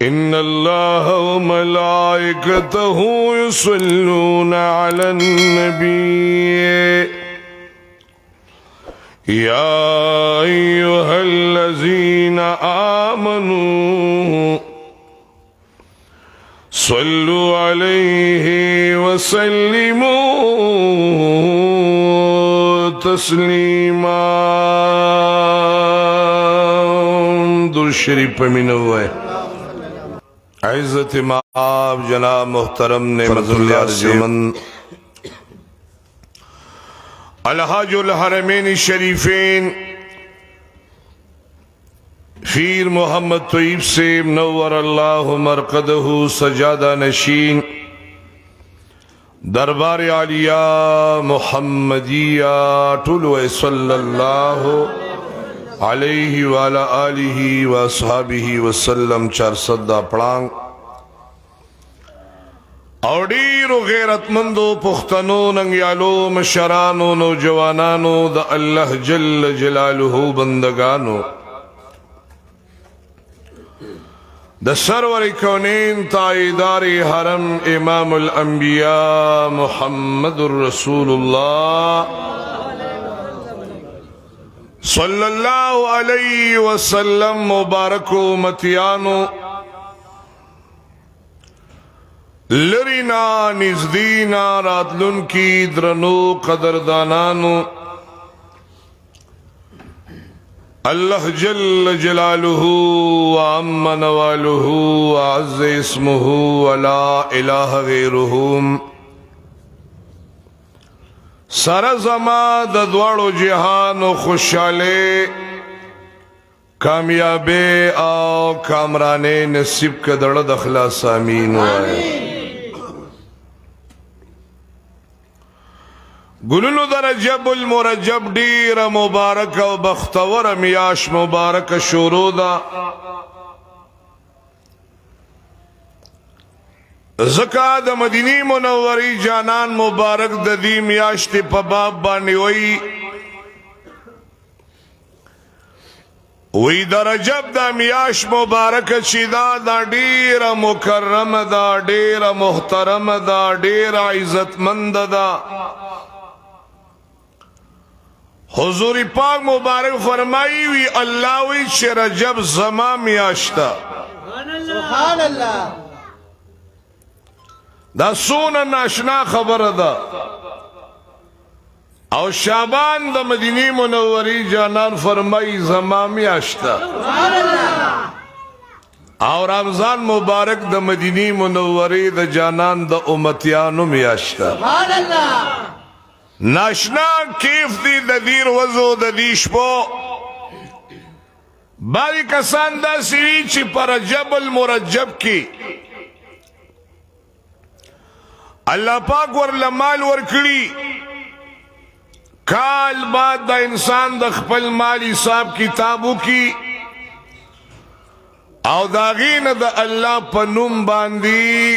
إن الله وملائكته يصلون على النبي يا أيها الذين آمنوا صلوا عليه وسلموا تسليما. درود شریف من ہوئے. عزت مآب جناب محترم نے مزل الحاج الحرمین الشریفین پیر محمد طیب سے منور اللہ مرقدہ سجادہ نشین دربار عالیہ محمدیہ طلوع صلی اللہ علیہ وعلا آلہ واصحابہ وسلم 400 پڑھانگ اور ډیرو غیرتمندو پختنو ننګیالو مشرانو نوجوانانو د الله جل جلاله بندگانو د سرور کونین تائیدار حرم امام الانبیاء محمد رسول اللہ صلی اللہ علیہ وسلم مبارک امتیانو لرینا نزدینا راتلن کی درنو قدردانانو اللہ جل جلالہ وعم نوالہ وعز اسمہ ولا الہ غیرہم سرزما ددوارو جہان و خوشحالے کامیابے آو کامرانے نصیب کا درد اخلاص آمین وائے. گلنو در رجب المرجب دیر مبارک و بختور میاش مبارک شروع دا زکا دا مدینی منوری جانان مبارک دا دی میاشتی پا باب بانی وی دا رجب دا میاش مبارک چی دا دیر مکرم دا دیر محترم دا دیر عزت مند دا. حضور پاک مبارک فرمائی وی اللہ وی چھ رجب زما میاشتا سبحان اللہ دا سونا ناشنا خبر دا او شعبان دا مدینی منوری جانان فرمائی زما میاشتا سبحان اللہ او رمضان مبارک دا مدینی منوری دا جانان دا امتیانو میاشتا سبحان اللہ ناشنا کیف دی دا دیر وزو دا دیش پو باری کسان دا سوی چی پر رجب المرجب کی اللہ پاک ورلمال ورکڑی کال بعد دا انسان دا خپل مال حساب کتابو کی او داغین دا اللہ پنوم باندی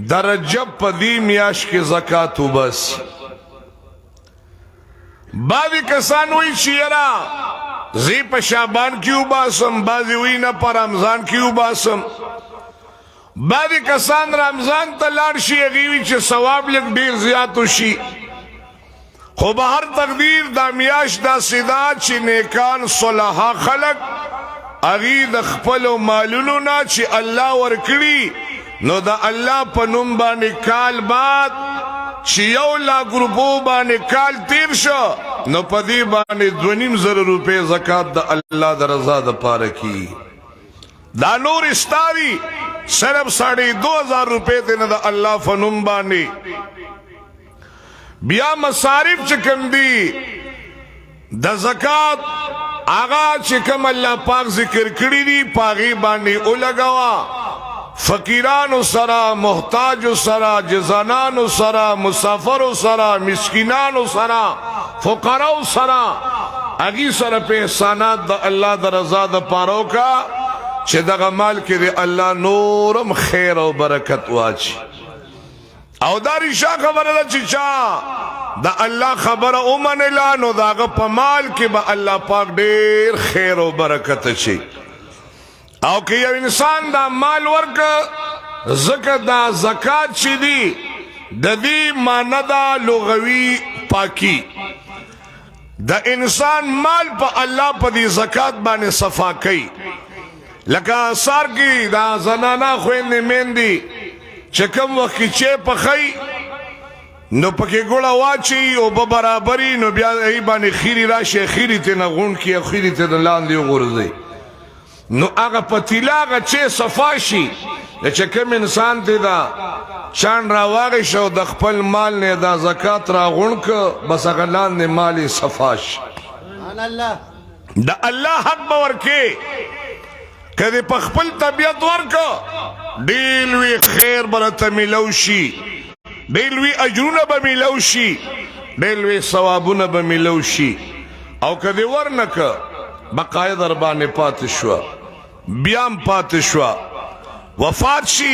دا رجب پا دی میاش کی زکاة بس. بعضی کسان وی چیرا زی پا شعبان کیو باسم بعضی وی نا پا رمضان کیو باسم بعضی کسان رمضان تا لارشی اگیوی چه ثواب لگ دیر زیادو شی خو بہر تقدیر دا میاش دا صدا چی نیکان صلحا خلق اگی دا خپل و مالونو نا چی اللہ ورکڑی نو دا اللہ پا نمبانی کال بعد چی یو لا گروپو بانے کال تیر شو نو پدی بانے 2.5 روپے زکاة دا اللہ دا رضا دا پارکی دا نور استاوی صرف 2,500 روپے دینا دا اللہ فنم بانے بیا مصارف چکم دی دا زکاة آغا چکم اللہ پاک ذکر کری دی پاغی بانے اولگوا فقیرانو سرا محتاجو سرا جزانانو سرا مسافرو سرا مسکینانو سرا فقراو سرا اگی سرا پہ احسانات دا اللہ دا رضا دا پارو کا چھ دا غمال کے دے اللہ نورم خیر و برکت واچی او دا رشا خبر دا چچا دا اللہ خبر اومن لانو دا غا پمال کے با اللہ پاک دیر خیر و برکت چی او که یو انسان دا مال ورک زکه دا زکات چی دی د دې معنی دا لغوي پاکی د انسان مال په الله په دې زکات باندې صفا کوي لکه سار کی دا زنانا خويندې میندې چې کوم وخت چې پخی نو پکې ګوړه واچي او به برابري نو بیا ای باندې خیری راشي خیری ته نه غون کی خیری ته لاندې وغورځي نو هغه پتیلاغه چې صفاشي چې کوم انسان ته دا چان راواغی شو د خپل مال نه دا زکات را غون ک بس هغه لاندې مالی صفاش دا الله حق باور کې کدی په خپل طبيعت ورکو ډیل وی خیر برته ملوشي ډیل وی اجرونه به ملوشي ډیل وی ثوابونه به ملوشي او کدی ورنک بقای در باندې پات شو بیام پات شو وفات شي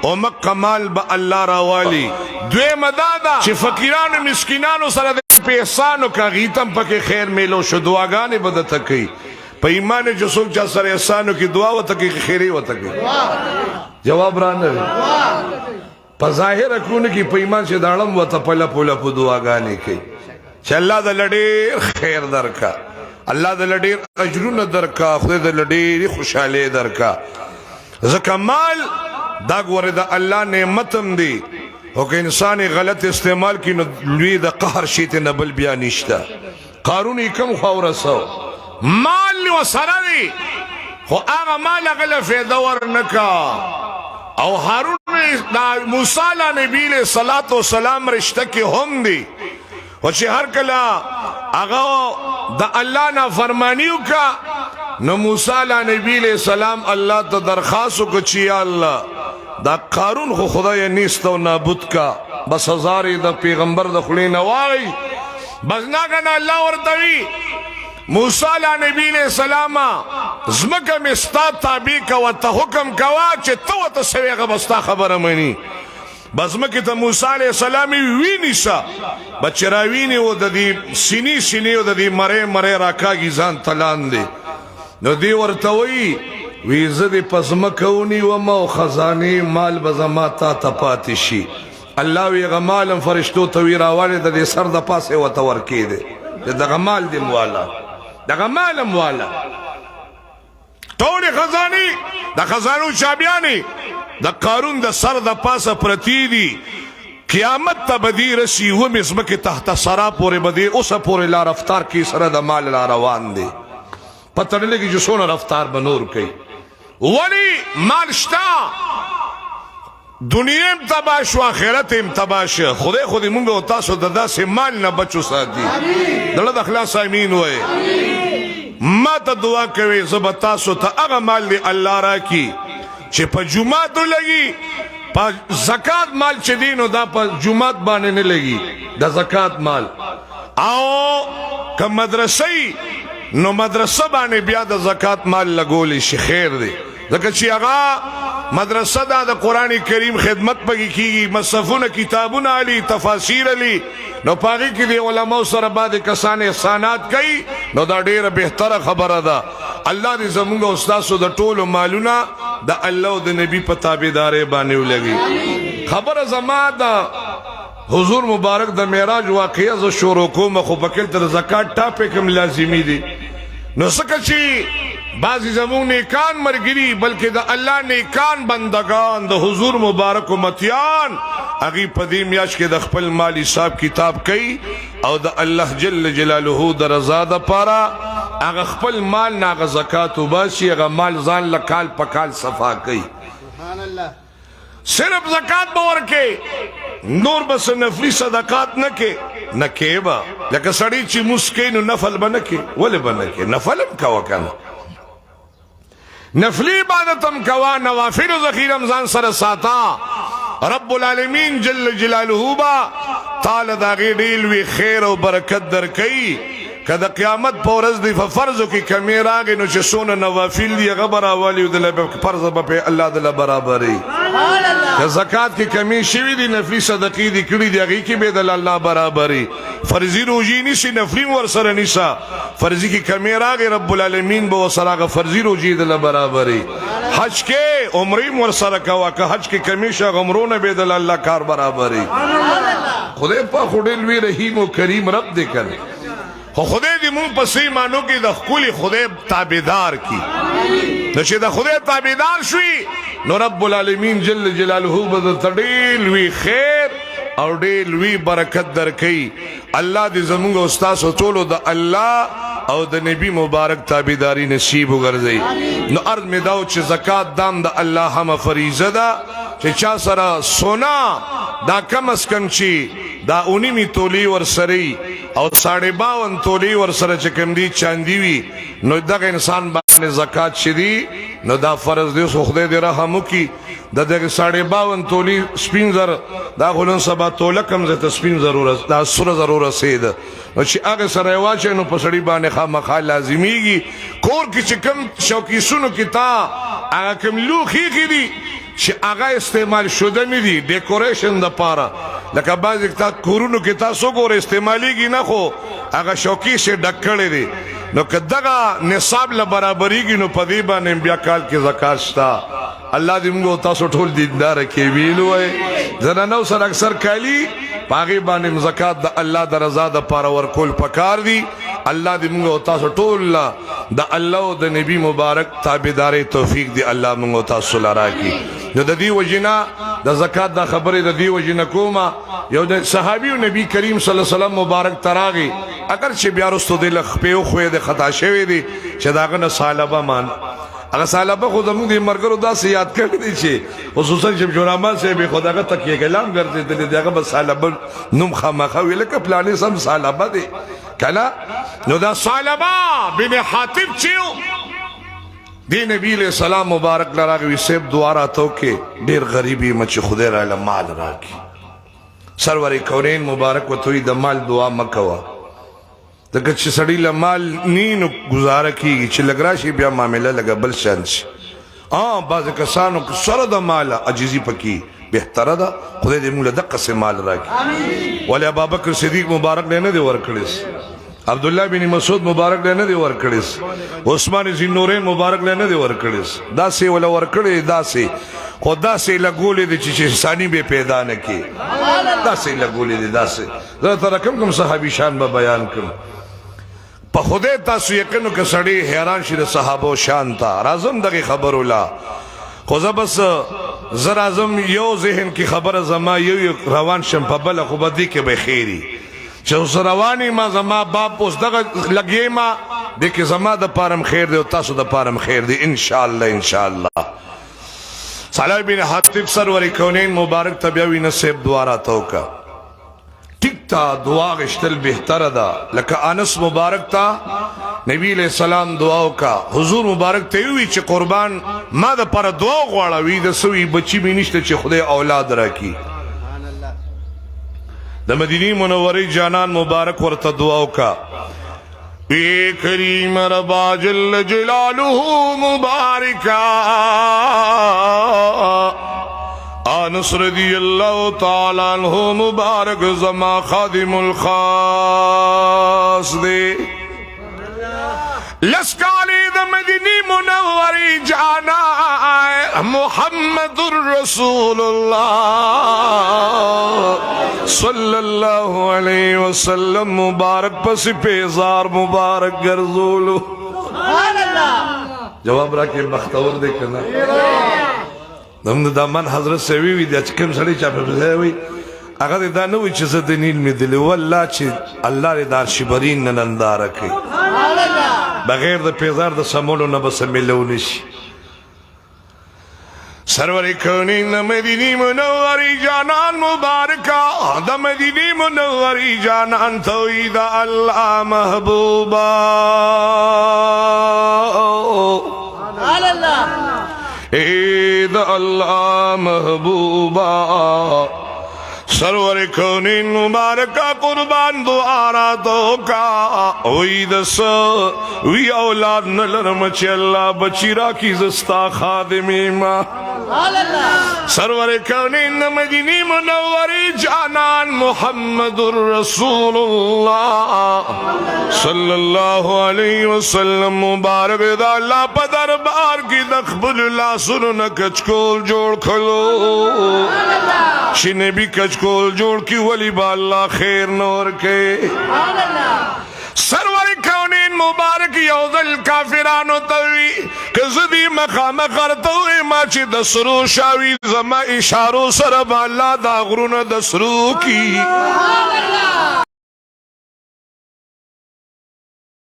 او مکمال به الله راوالی دوی مدادا چې فقیرانو مسکینانو سره په احسان او کاغیتم پکې خیر میلو شو دعاګانې بدته کوي په ایمان جو څوک چا سره احسانو کی دعا وته کی خیری وته کی جواب را نه په ظاهر کونه کی په ایمان چې داړم وته په لپوله په دعاګانې کوي چې الله د لړې خیر درکا الله د لړې اجرونه درکا خدای د لړې خوشاله درکا زکه مال دا ګوره د الله نعمتم دی او که انسان غلط استعمال کی نو لوی د قهر شیت نه بل بیا نشتا قارون کم خورسو مال و سره دی خو هغه مال غل فایده ورنکا او هارون دا موسی علیه نبی له صلوات و سلام رشتہ کې هم دی او چې هر کله هغه د الله نه فرمانیو کا نو موسی علیه نبی له سلام الله ته درخواست وکړي چې یا الله دا قارون خو خدای نیست او نابود کا بس هزار د پیغمبر د خلینه وای بس ناګنه الله ورتوي موسی علیه نبی علیہ السلام زمکه مستا تابع کا وته حکم کوا چې تو ته سویغه بستا خبره مانی بس مکه ته موسی علیہ السلام ویني سا بچراویني و د دې سینی و د دې مره راکاږي ځان تلان دي نو دی ورتوي وی زدی پسمکونی و مو خزانی مال بزما تا تپاتی شي الله وی غمالم فرشتو توی راواله د سر د پاسه و تور کیده د غمال دی موالا د غمالم والا توری خزانی د خزانو چابیانی د قارون د سر د پاسه پرتی دی قیامت تا بدی رسی و مزمک تحت سرا پوری بدی اوسا پوری لا رفتار کی سر د مال لا روان دی پتہ نہیں لگی جو سونا رفتار بنور کئی ولی مال شتا دنیا ام تباش و آخرت ام تباش خودی مونگا و تاسو دادا سے مال نہ بچو ساتھی دلد اخلاص آمین ہوئے ما تا دعا کوئی زب تاسو تا اغا مال دی اللہ را کی چه پا جمعاتو لگی پا زکاة مال چه دینو دا پا جمعات بانے نے لگی دا زکاة مال آو که مدرسی نو مدرسه باندې بیا د زکات مال لګولې شي خیر دی ځکه چې هغه مدرسه د قران کریم خدمت پکې کیږي مصحفونه کتابونه علی تفاسیر علی نو پاره کې دی علماء سره بعد کسان احسانات کوي نو دا ډیره بهتره خبره ده الله دې زموږ استادو د ټولو مالونه د الله او د نبی په تابعداري باندې ولګي خبره زما ده حضور مبارک د معراج واقعه ز شروع کوم خو بکل تر زکات ټاپک هم لازمی دي نو سکه چې بعضی زمون نیکان مرګری بلکې د الله نیکان بندگان د حضور مبارک امتیان اغي پدې میاش کې د خپل مال حساب کتاب کوي او د الله جل جلاله د رضا د پاره هغه خپل مال ناغه زکات وباسي هغه مال ځان لکال پکال صفا کوي سبحان الله صرف زکات باور کې نور بس نفلی صدقات نه کې با لکه سړی چې مسکین نفل بنه کې ولې بنه کې نفلم کا وکنه نفلی عبادتم کوا نوافل ذخیره رمضان سره ساتا رب العالمین جل جلاله با تعالی دا غی ډیل وی خیر او برکت درکې کله قیامت پورز دی فرض کی کمی راغی نو چې سونه نوافل دی غبر اولی د فرض په الله د برابرۍ که زکات کی کمی شوی دی نفلی صدقې دی کړي دی هغه کې به د الله برابرۍ فرضی روزی نشي نفلی ور سره نشا فرضی کی کمی راغی رب العالمین به وسره فرضی روزی د برابرۍ حج کې عمرې ور سره کوا که حج کې کمیشه غمرونه به د الله کار برابرې خدای په خډل وی رحیم او کریم رب دې کړي خو خدای دې مونږ په سي مانو کې د خپل خدای تابعدار کی نو چې د خدای تابعدار شوي نو رب العالمین جل جلاله به تړل وی خیر او ډېر لوی برکت درکې الله دې زموږ استاد ټولو د الله او د نبی مبارک تابعداري نصیب وګرځي نو ارض می داو چې زکات دام د الله هم فریضه ده چې چا سره سونا دا کم از کم چې دا اونیمی تولی ور سره او 52 تولی ور سره چې کم دی چاندی وی نو دغه انسان باندې زکات شدي نو دا فرض دی خو خدای دې رحم وکي دغه 52 تولی سپینزر دا غلون سبا توله کم زته سپینزر ضرورت دا سره ضرورت سید نو چې هغه سره واچې نو په سړی باندې خامخا لازمیږي کور کې چې کم شوقي سونو کې تا هغه کم لوخي کې دي چې هغه استعمال شوده نه دي ډیکوریشن د پاره لکه بعض تا کورونو کې تاسو ګور استعماليږي نه خو هغه شوقي شه ډکړې دي نو کداغه نصاب له برابرېږي نو په دې باندې بیا کال کې زکات شتا الله دې موږ تاسو ټول دیندار کې ویلوي زنانو سره اکثر کالی پاغي باندې زکات د الله د رضا د پاره ورکول پکار دي الله دې موږ تاسو ټول د الله او د نبی مبارک تابعداري توفیق دی الله موږ تاسو لاره کی نو د دې وجنا د زکات د خبرې د دې وجنا کومه یو د صحابي او نبی کریم صلی الله علیه وسلم مبارک تراغي اگر چې بیا رستو د لخ په خو د خطا شوی دی چې داغه نه سالبه مان هغه سالبه خو زموږ د مرګرو داسې یاد کړی دی چې خصوصا چې جوړامان سه به خداغه تکیه کلام ګرځیدل دغه بس سالبه نوم خامخه ویل ک پلانې سم سالبه دی کله نو دا سالبه بن حاتب چیو دی نبی علیہ السلام مبارک لراغوی سیب دوارا تو کہ دیر غریبی مچ خدای را مال راکی سرور کونین مبارک و توی د مال دعا مکوا دکه چې سړی له مال نینو گزاره کیږي چې لګراشي بیا معاملې لګا بل شانش بعض کسانو سره د مال عجزی پکې بهتره ده خدای دې موږ له دقه سه مال راکړي ولی ابوبکر صدیق مبارک نه دی ورکړي عبد الله بن مسعود مبارک نه دی ورکړي عثمان ذی نورین مبارک نه دی ورکړي دا سه ولا ورکړي دا سه خدا سه لګولې د چې ثانی به پیدا نه کی دا سه لګولې دا سه زه تر کوم صحابي شان به بیان کوم په خدای تاسو یقینو کې سړی حیران شي د صحابه شان تا راځم دغه خبر ولا خو بس زر اعظم یو ذهن کی خبر زما یو روان شم په بل خو بدی کې به خیری چې اوس رواني ما زما باب اوس دغه لګی ما د کې زما د پارم خیر دی او تاسو د پارم خیر دی ان شاء الله صالح بن حاتب سرور کونین مبارک تبیوی نصیب دوارا توکا ٹک تا دعا غشتل بہتر دا لکه انس مبارک تا نبی علیہ السلام دعاو کا حضور مبارک تیوی چه قربان ما دا پر دعا غواړوي د سوی بچی می نشته چې خدای اولاد راکی د مدینی منوری جانان مبارک ورته دعاو کا اے کریم ربا جل جلالہ مبارکا انس رضی اللہ تعالی عنہ مبارک زما خادم الخاص دے لسکالی دا مدینی منوری جانا محمد الرسول اللہ صلی اللہ علیہ وسلم مبارک پس پیزار مبارک گرزولو جواب را کے بختور دیکھنا دم دا من حضرت سوی وی دا چکم سڑی چاپی بزیوی اگر دا نوی چیز دنیل می دلی واللہ چی اللہ ری دار شبرین ننندار کی بغیر دا پیزار دا سمولو نبس ملونش سرور کونین دا مدینی منوری جانان مبارکا دا مدینی منوری جانان توی دا اللہ محبوبا اے دا اللہ محبوبا सरवर कौनीन मुबारक का कुर्बान दो आरा तो का वही दस वी औलाद न लरम चे अल्लाह बचीरा की जस्ता खादिमी माँ सरवर कौनीन मदीनी मुनव्वरी जानान मुहम्मदुर रसूलुल्लाह सल्लल्लाहु अलैहि वसल्लम मुबारक दा अल्लाह पदर बार की दखबुल्ला सुन कचकोल जोड़ खलो शिने भी कचकोल जोड़ की वली बाल्ला खैर नौर के सरवर कौनीन मुबारक यौजल काफिरानो तवी कज़दी मकाम करतो माची दसरू शावी जमा इशारो सर बाला दागरुन दसरू की